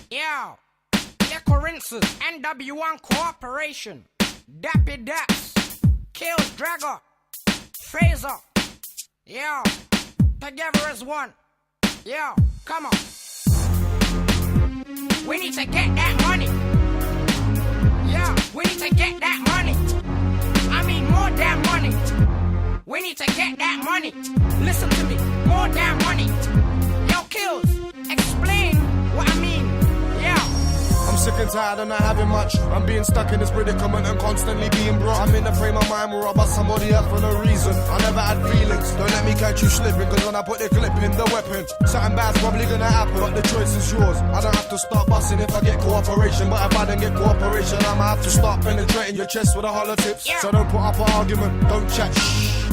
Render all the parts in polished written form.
Yo, Liquor Rinses, NW1 Corporation, Dappy Daps, Kills Dragger, Fraser. Yo, together as one. Yo, come on. We need to get that money. Yo, we need to get that money. I mean more damn money. We need to get that money. Listen to me, more damn money. Yo, Kills, explain what I mean. Yeah. I'm sick and tired of not having much. I'm being stuck in this predicament and constantly being brought. I'm in a frame of mind where I bust somebody up for no reason. I never had feelings, don't let me catch you slipping. Cause when I put the clip in the weapon, something bad's probably gonna happen. But the choice is yours. I don't have to start busting if I get cooperation. But if I don't get cooperation, I'ma have to start penetrating your chest with a hollow tips. So don't put up an argument, don't chat.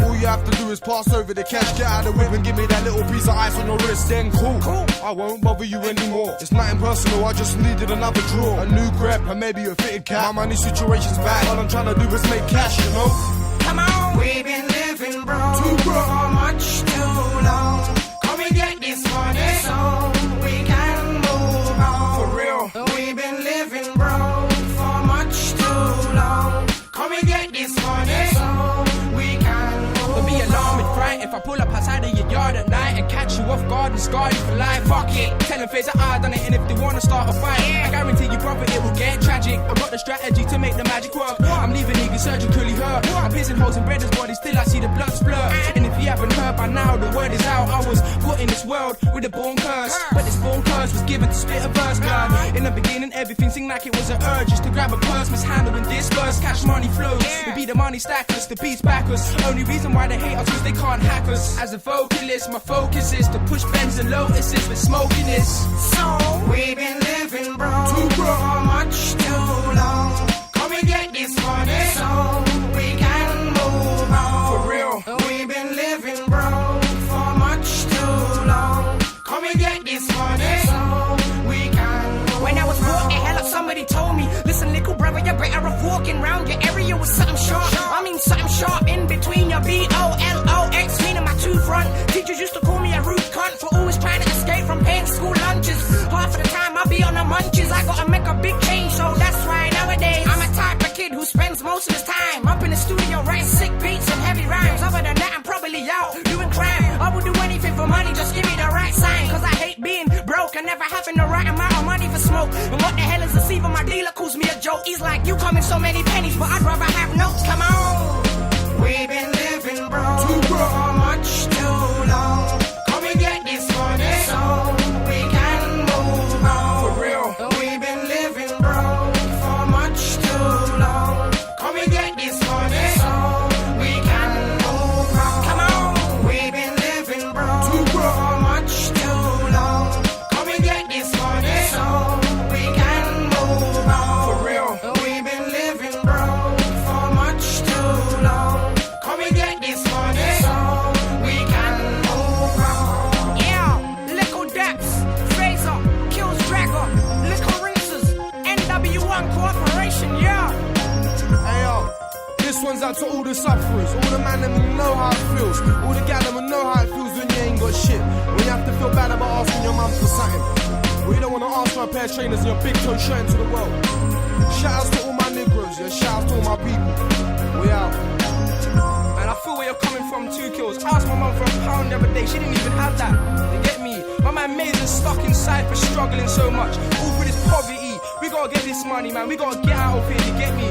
All you have to do is pass over the cash. Get out of the whip and give me that little piece of ice on your wrist. Then cool. I won't bother you anymore. It's nothing personal, I just needed another draw. A new grip and maybe a fitted cap. My money situation's bad. All I'm trying to do is make cash, you know. Come on, we've been living broke for much too long. Come and get this money so we can move on. For real. We've been living broke for much too long. Come and get this money so we can move on. Don't be alarmed and frightened if I pull up outside of your yard at night and catch you off guard and scar you for life. Fuck it. Tell them face that I done it, and if they wanna start a fight, I guarantee you, brother, it will get tragic. I got the strategy to make the magic work. I'm leaving niggas surgically hurt. I'm piercing holes in brothers' bodies, still I see the blood splurt. And if you haven't heard by now, the word is out. I was put in this world with a born curse, but this born curse was given to spit a verse, blood. In the beginning, everything seemed like it was an urge just to grab a purse, mishandle and disperse. Cash money flows, we be the money stackers, the beats backers. Only reason why they hate us is they can't hack us. As a vocalist, my focus is to push Benz and Lotuses with smoking this. So we've been living broke for much too long. Come and get this money so we can move on. For real. We've been living broke for much too long. Come and get this money so we can move on. When I was broke, hell up, somebody told me, listen, little brother, you're better off walking round your area with something sharp. I mean something sharp in between your BOLOX, meaning my two front. Teachers used to call me a rude cunt for always trying to escape from paying school lunches. Half of the time I be on the munches. I gotta make a big change, so that's why nowadays I'm a type of kid who spends most of his time up in the studio writing sick beats and heavy rhymes. Other than that, I'm probably out doing crime. I would do anything for money, just give me the right sign. Cause I hate being broke and never having the right amount of money for smoke. And what the hell is a deceiver? My dealer calls me a joke. He's like, you come in so many pennies, but I'd rather have notes. Come on. We've been living broke for much too long. Come and get this money so we can move on. For real. We've been living broke for much too long. Come and get this money so we can move on. Come on. We've been living broke for much too long. Come and get this money so we can move on. For real. We've been living broke for much too long. Come and get this money so we can move on. Yeah, Liquor Daps, Fraser, Kills Dragger, Liquor Rinses, NW1 Corporation, yeah. Hey yo, this one's out to all the sufferers, all the man that know how it feels, all the gal that know how it feels when you ain't got shit, when you have to feel bad about asking your mum for something, when you don't want to ask for a pair of trainers and your big toe shirt into the world. Shout outs to all my Negroes, yeah, shout outs to all my people. We out. And I feel where you're coming from, 2 kills. Asked my mum for £1 the other day, she didn't even have that. You get me? My man Mason stuck inside for struggling so much. All for this poverty. We gotta get this money, man. We gotta get out of here, you get me?